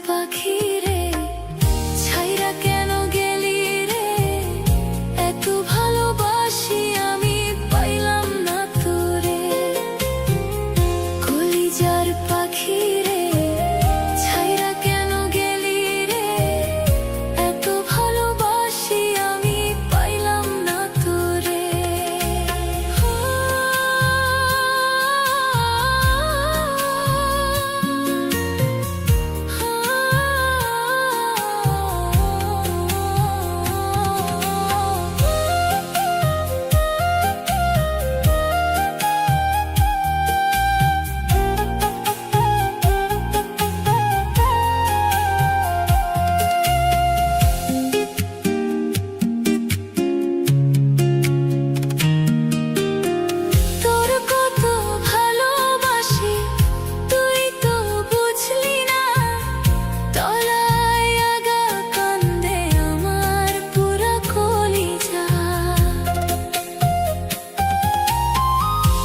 পাখি রে, ছাইরা কেন গেলি রে? এত ভালোবাসি আমি পাইলাম না তোরে। কলিজার পাখি রে, ছাইরা কেন গেলি রে? এত ভালোবাসি আমি পাইলাম না তোরে। তোর কত ভালোবাসি তুই তো বুঝলি না, তলায় আগা কান্দে আমার পুরা কলিজা।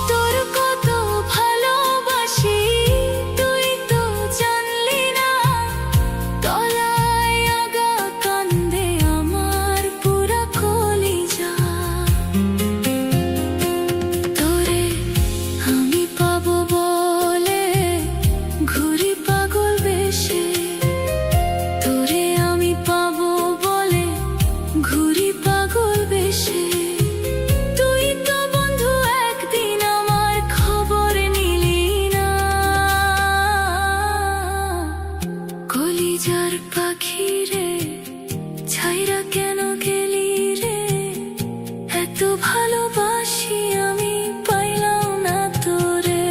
তোর কত ভালোবাসি তুই তো জানলি না, তলায় আগা কান্দে আমার পুরা কলিজা। তোরে আমি পাবো বলে ঘুরি পাগল বেশে, তোরে আমি পাবো বলে ঘুরি পাগল বেশে। তুই তো বন্ধু একদিন আমার খবর নিলি না। কলিজার পাখি রে, ছাইরা কেন গেলি রে? এত ভালোবাসি আমি পাইলাম না তোরে।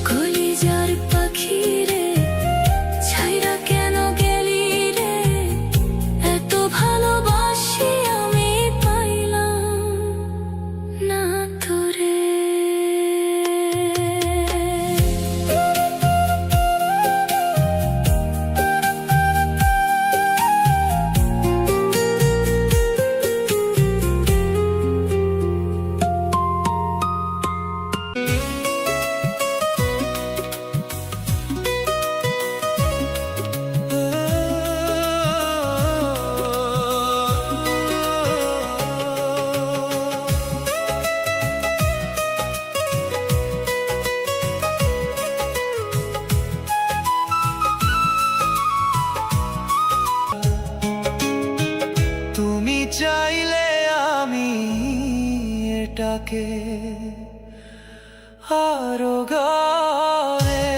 কলিজার পাখি রে, ছাইরা কেন গেলি রে? এত ভালোবাসি আমি পাইলাম না তোরে। তুমি চাইলে আমি এটাকে আরো গানে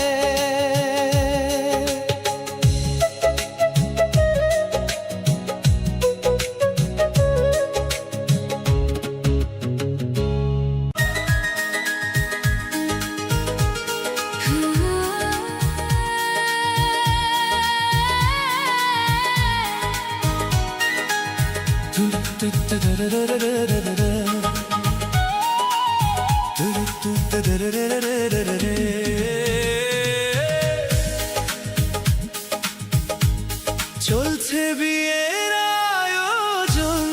চলছে বিয়ের আয়োজন,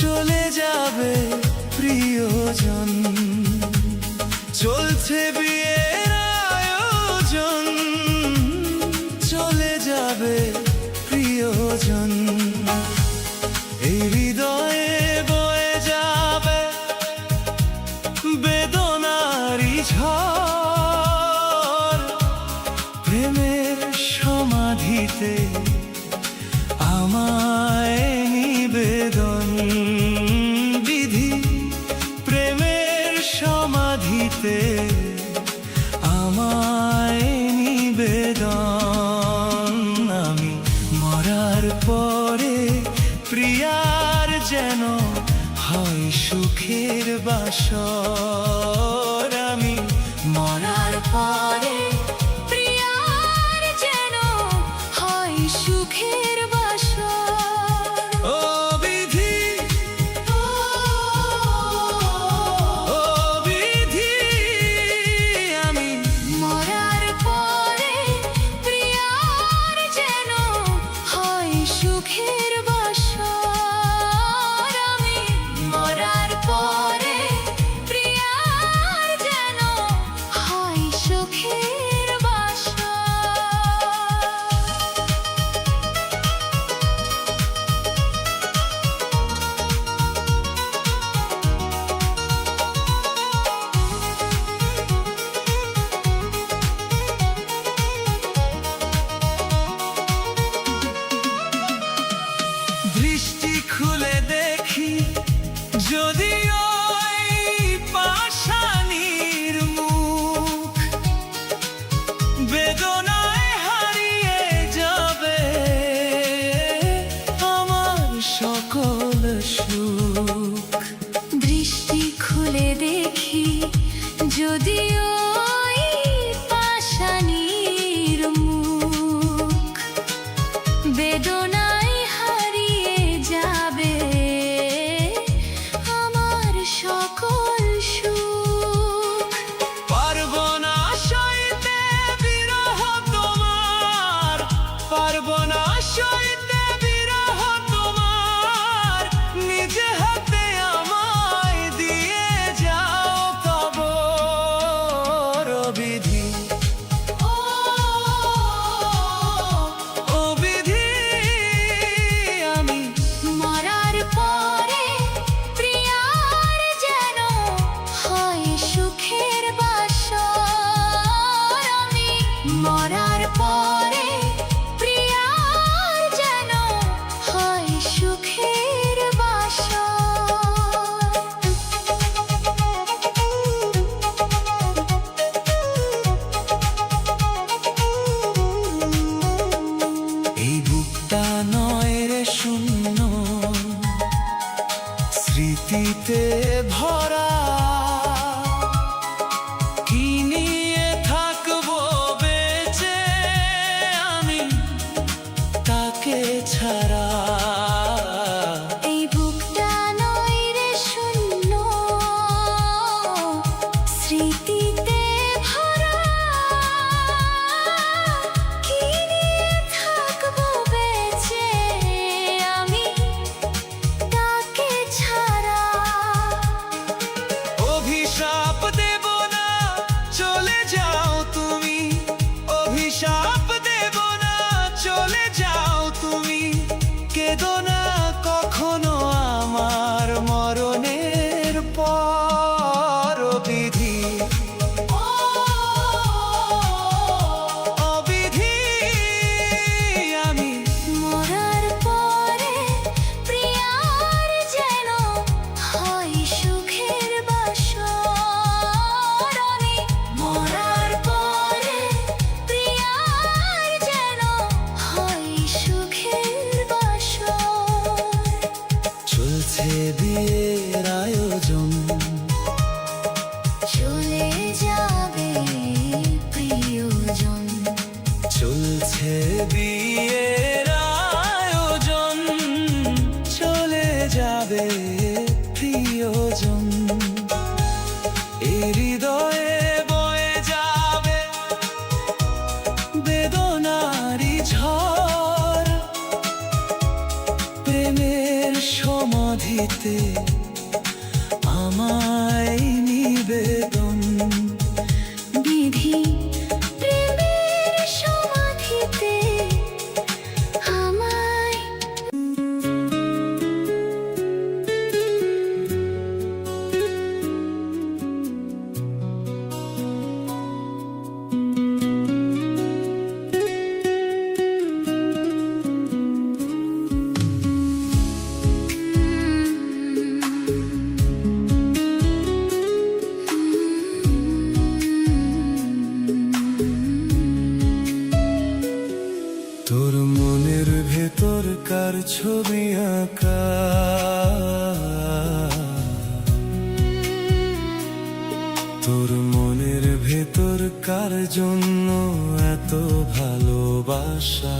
চলে যাবে প্রিয়জন। চলছে বিয়ের আয়োজন, চলে যাবে প্রিয়জন। এই হৃদয়ে বয়ে যাবে বেদনারি ঝড়। প্রেমের সমাধিতে আমায় নিবেদন বিধি। প্রেমের সমাধিতে আমায় নিবেদন। আমি মরার পরে প্রিয়ার যেন হয় সুখের বাসর। আমি মরার পরে প্রিয়ার যেন হয় সুখের বাসর। ও বিধি, ও বিধি, আমি মরার পরে প্রিয়ার যেন হয় সুখের বাসর। আমি মরার পরে প্রিয়ার বেদনায় হারিয়ে যাবে আমার সকল সুখ। দৃষ্টি খুলে দেখি যদি ওই পাষাণীর মুখ, বেদনায় হারিয়ে যাবে আমার সকল সুখ। পারবো না সইতে বিরহ তোমার, পারবো না সইতে বিরহ তোমার, নিজে হাতে আমায় দিয়ে যাও তব বিধি। ও বিধি, আমি মরার পরে প্রিয়ার যেন হয় সুখের বাসর। আমি মরার পরে প্রিয়ার যেন হয় সুখের বাসর। এই বুকটা নয় রে শূন্য, স্মৃতিতে ভরা। কি নিয়ে থাকবো বেঁচে আমি তাকে ছাড়া? এই বুকটা নয় রে শূন্য, স্মৃতিতে ভরা। কি নিয়ে থাকবো বেঁচে আমি তাকে ছাড়া? অভিশাপ দেব না চলে যাও তুমি, অভিশাপ দেব না চলে যাও তুমি। কেঁদো না কখনো আমার মরণের পর বিধি। অবিধি, আমি মরার পরে প্রিয়ার যেন হয় সুখের বাসর। আমি মরার পরে প্রিয়ার যেন হয় সুখের বাসর। চলছে বিয়ের আয়োজন, চলে যাবে প্রিয়জন। চলছে বিয়ের আয়োজন, চলে যাবে প্রিয়জন। এই হৃদয়ে বয়ে যাবে বেদনারি ঝড়, প্রেমের সমাধিতে আমায় নিবেদন। বিধি প্রেমের সমাধিতে আমায়। তোর মনের ভেতর কার ছবি আঁকা, তোর মনের ভেতর কার জন্য এত ভালোবাসা?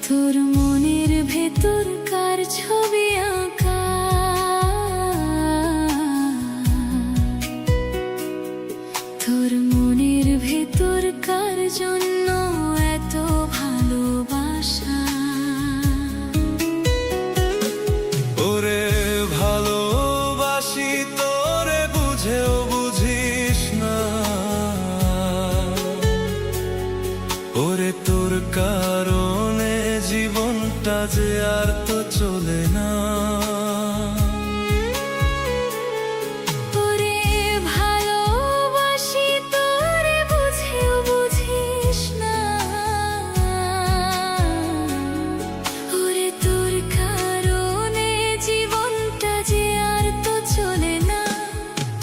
তোর মনের ভেতর কার ছবি আঁকা, তোর মনের ভেতর কার জন্য এত ভালোবাসা? ওরে ভালোবাসি তোরে বুঝেও বুঝিস না, ওরে তোর কারণে জীবনটা যে আর তো চলে না। ওরে ভালোবাসি তোরে বুঝেও বুঝিস না, ওরে তোর কারণে জীবনটা যে আর তো চলে না।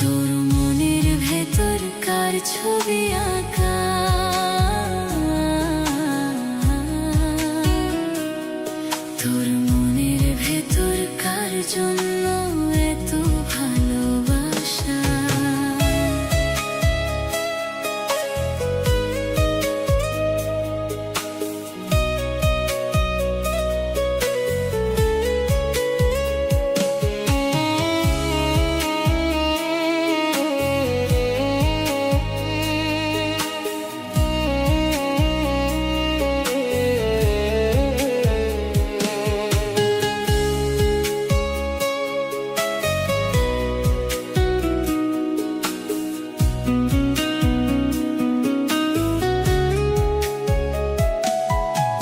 তোর মনের ভেতর কার ছবি আঁকা। তোর মনের ভেতর কার জন্য এত ভালোবাসা?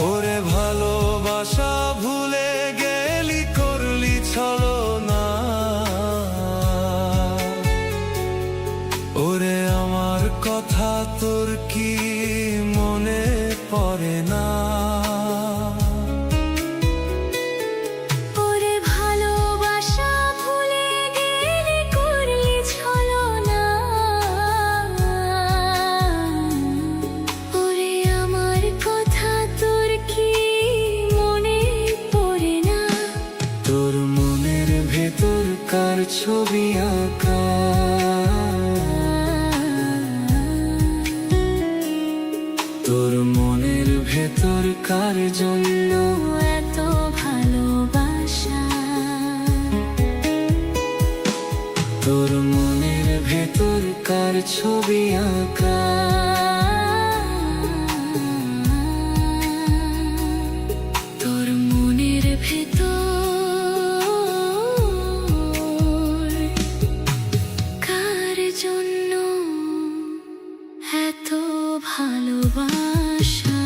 ওরে ভালোবাসা ভুলে গেলি, করলি ছলনা। ওরে আমার কথা তোর কি মনে পড়ে না? ওরে ভালোবাসা ভুলে গেলি, করলি ছলনা। ওরে আমার কথা তোর কি মনে পড়ে না? তোর মনের ভেতর কার ছবি আঁকা? তোর মনের ভেতর কার জন্য এত ভালোবাসা? তোর মনের ভেতর কার ছবি আঁকা? তোর মনের ভেতর কার জন্য এত ভালোবাসা?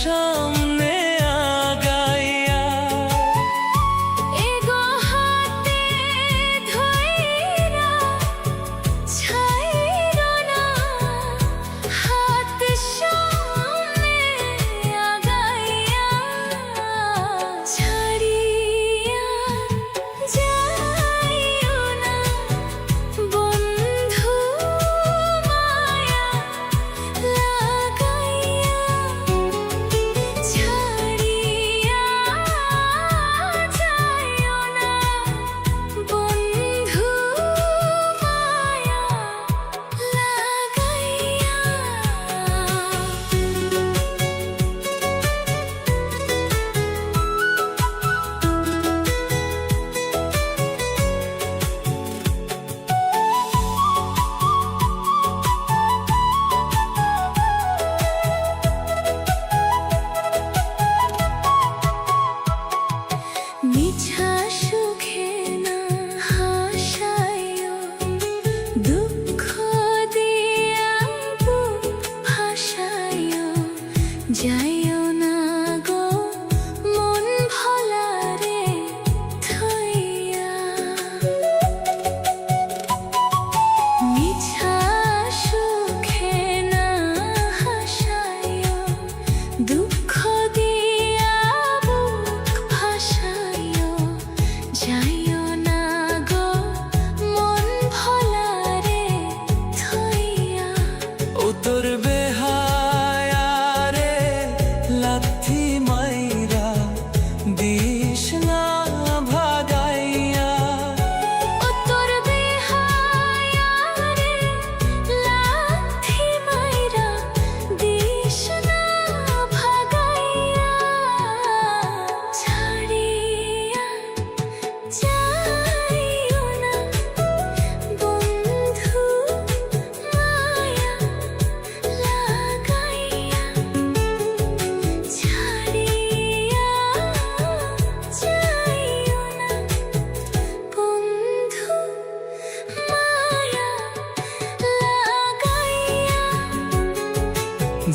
সামনে আগাইয়া। এগো হাতে ধইরা ছাইরো না, হাত সামনে আগাইয়া। ছাড়িয়া যাইও না বন্ধু, মায়া লাগাইয়া। ছাড়িয়া যাইও না বন্ধু, মায়া লাগাইয়া। মিছা সুখে না হাসাইও, দুঃখ দিয়া বুক ভাসাইও। যাইও না গো মন ভোলারে থইয়া। মিছা সুখে না হাসাইও, দুঃখ দিয়া বুক ভাসাইও। যাইও না গো মন ভোলারে থইয়া। উতর বেহায়া রে লাথি মাইরা দিস না ভাগাইয়া। উত্তর বেহায়া রে লাথি মাইরা দিস না ভাগাইয়া। ছাড়িয়া যাইও না বন্ধু, মায়া লাগাইয়া। ছাড়িয়া যাইও না বন্ধু, মায়া লাগাইয়া।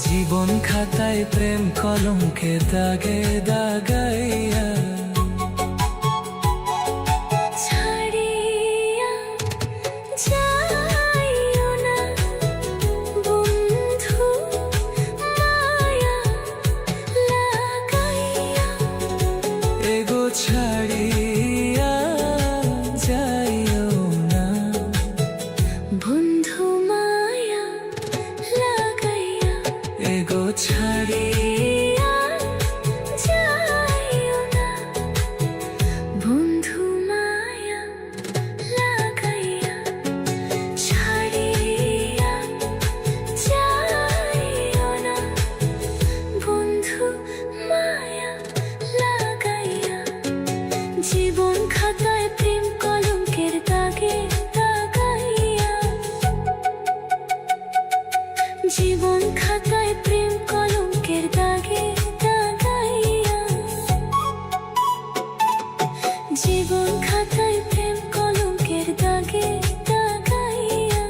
জীবন খাতায় প্রেম কলঙ্কে দাগে দাগাইয়া। ছাড়িয়া যাইও না বন্ধু, মায়া লাগাইয়া। এগো ছাড়িয়া যাইও না বন্ধু, মায়া লাগাইয়া। এগো ছাড়িয়া যাইও না বন্ধু, মায়া লাগাইয়া। ছাড়িয়া যাইও না বন্ধু, মায়া লাগাইয়া। জীবন খাতায় প্রেম কলঙ্কের দাগে দাগাইয়া। জীবন খাতায় প্রেম কলঙ্কের দাগে দাগাইয়া। জীবন খাতায় প্রেম কলঙ্কের দাগে দাগাইয়া।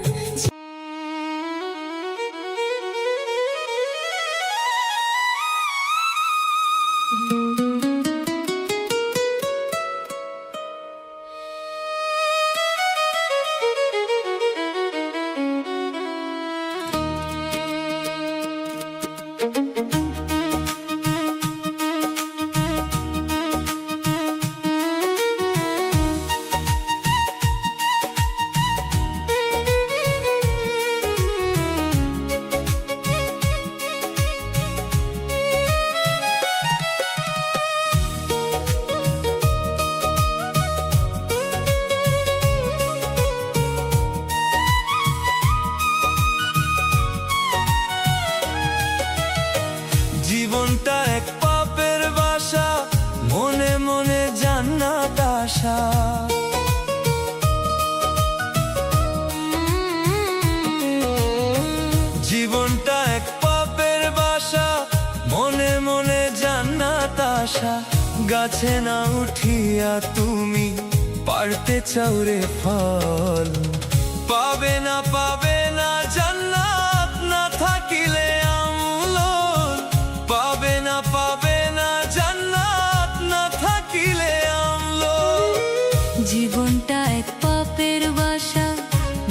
জীবনটা এক পাপের বাসা, মনে মনে জান্নাত আশা। জীবনটা এক পাপের বাসা, মনে মনে জান্নাত আশা। গাছে না উঠিয়া তুমি পারতে চাও রে ফল, পাবে না জান্নাত না থাকিলে আমল, পাবে না পাবে না জান্নাত না থাকিলে আমলো। জীবনটা এক পাপের বাসা,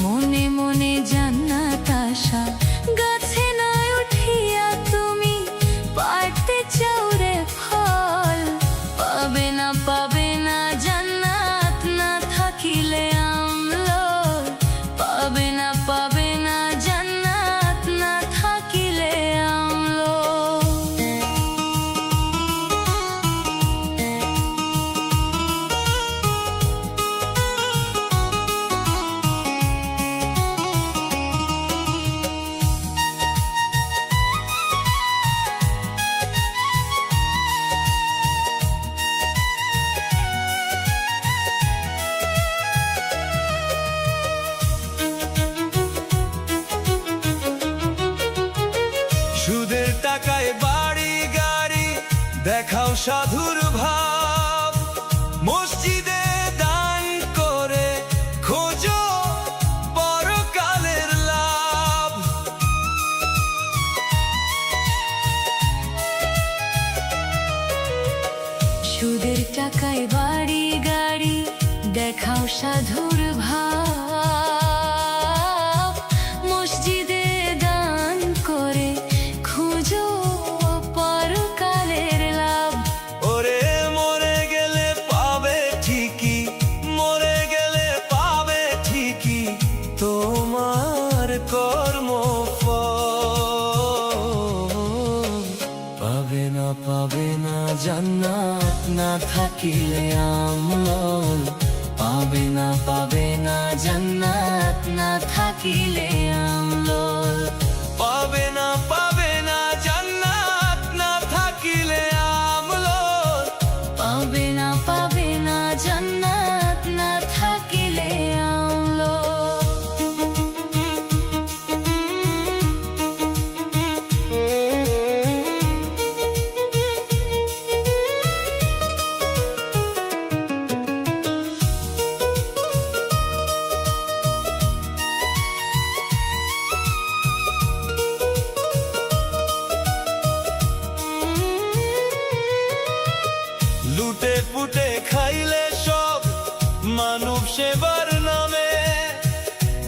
মনে মনে জান্নাত আশা। গাছে না উঠিয়া তুমি পাড়তে চাও রে ফল, পাবে না জান্নাত না থাকিলে আমলো। পাবে না জান্নাত না থাকিলে আমলো। সুদের টাকায় বাড়ি গাড়ি দেখাও সাধুর ভাব, মসজিদে দান করে খোঁজো পরকালের লাভ। সুদের টাকায় বাড়ি গাড়ি দেখাও সাধুর ভাব, মসজিদে দান করে খুঁজো পরকালের লাভ। ওরে মরে গেলে পাবে ঠিকই, মরে গেলে পাবে ঠিকই তোমার কর্মফল। পাবে না জান্নাত না থাকিলে আমল। পাবে না জান্নাত না থাকিলে আমল। পাবে না জান্নাত না থাকিলে আমল। পাবে না জান্নাত না থাকিলে আমলো। লুটে পুটে খাইলে সব মানব সেবার নামে,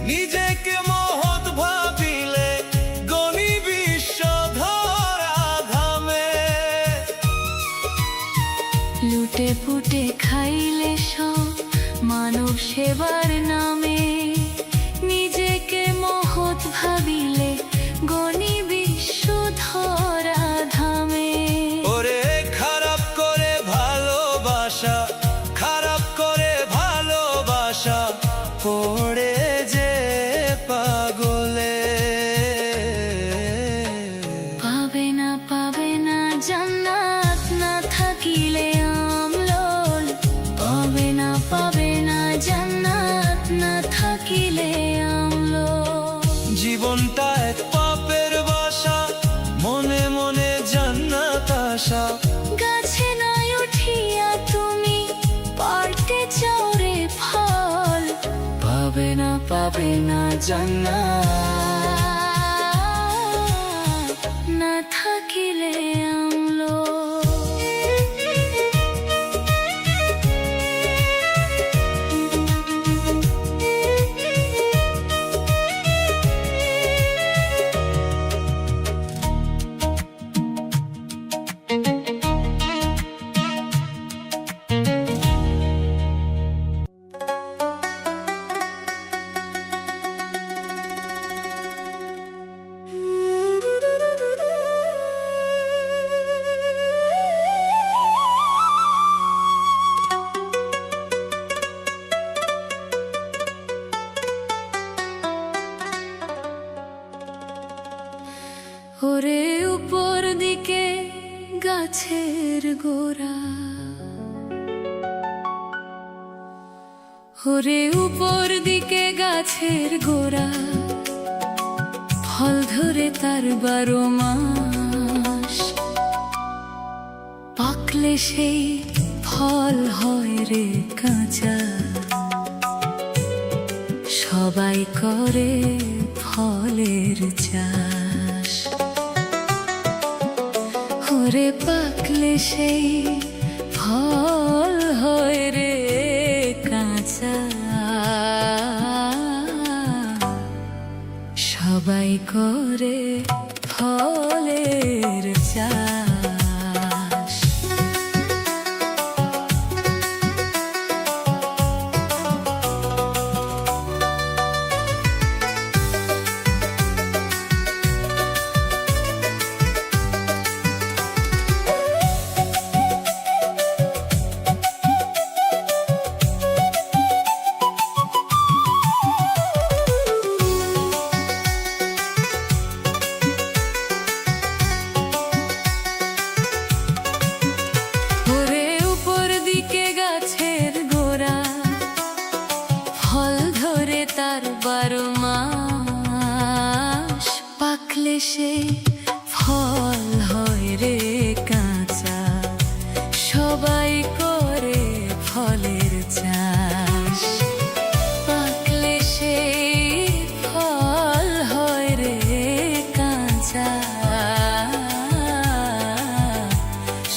নিজেকে মহৎ ভাবিলে গণি বিশ্ব ধরা ধামে। লুটে পুটে খাইলে সব মানব সেবার নামে, নিজেকে মহৎ ভাবিলে গণি বিশ্ব ধরা ধামে। ওরে খারাপ করে ভালোবাসা পড়ে যে পাগলে। পাবে না জান্নাত না থাকিলে আমলোল। পাবে না জান্নাত না থাকিলে আমলোল। জীবনটা এক পাপের বাসা, মনে মনে জান্নাত আশা। গাছে নাই উঠিয়া তুমি পাড়তে চাও রে ফল, পাবে না জান্নাত না থাকিলে আমলো। ওরে উপর দিকে গাছের গোড়া, ওরে উপর দিকে গাছের গোড়া, ফল ধরে তার 12 মাস। পাকলে সেই ফল হয় রে কাঁচা, সবাই করে ফলের চাষ। ওরে পাকলে সেই ফল হয় রে কাঁচা, সবাই করে ফলের চাষ। ওরে উপর দিকে গাছের গোড়া, ফল ধরে তার 12 মাস, পাকলে সে ফল হয় রে কাঁচা, সবাই করে ফলের চাষ। পাকলে সেই ফল হয় রে কাঁচা,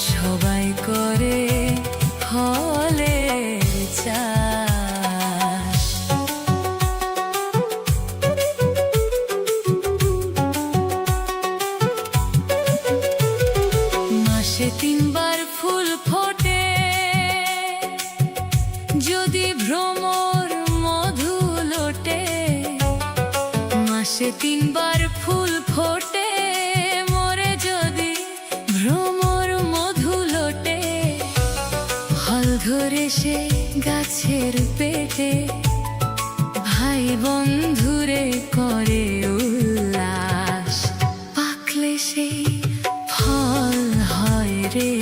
সবাই করে ফলের চাষ। মাসে 3 বার ফুল ফোটে, যদি ভ্রমর মধু লোটে। মাসে 3 বার ফুল ফোটে, মোরে যদি ভ্রমর মধু লোটে। ফল ধরে সে গাছের পেটে, ভাই বন্ধুরে করে উল্লাস, পাকলে সেই ফল হয় রে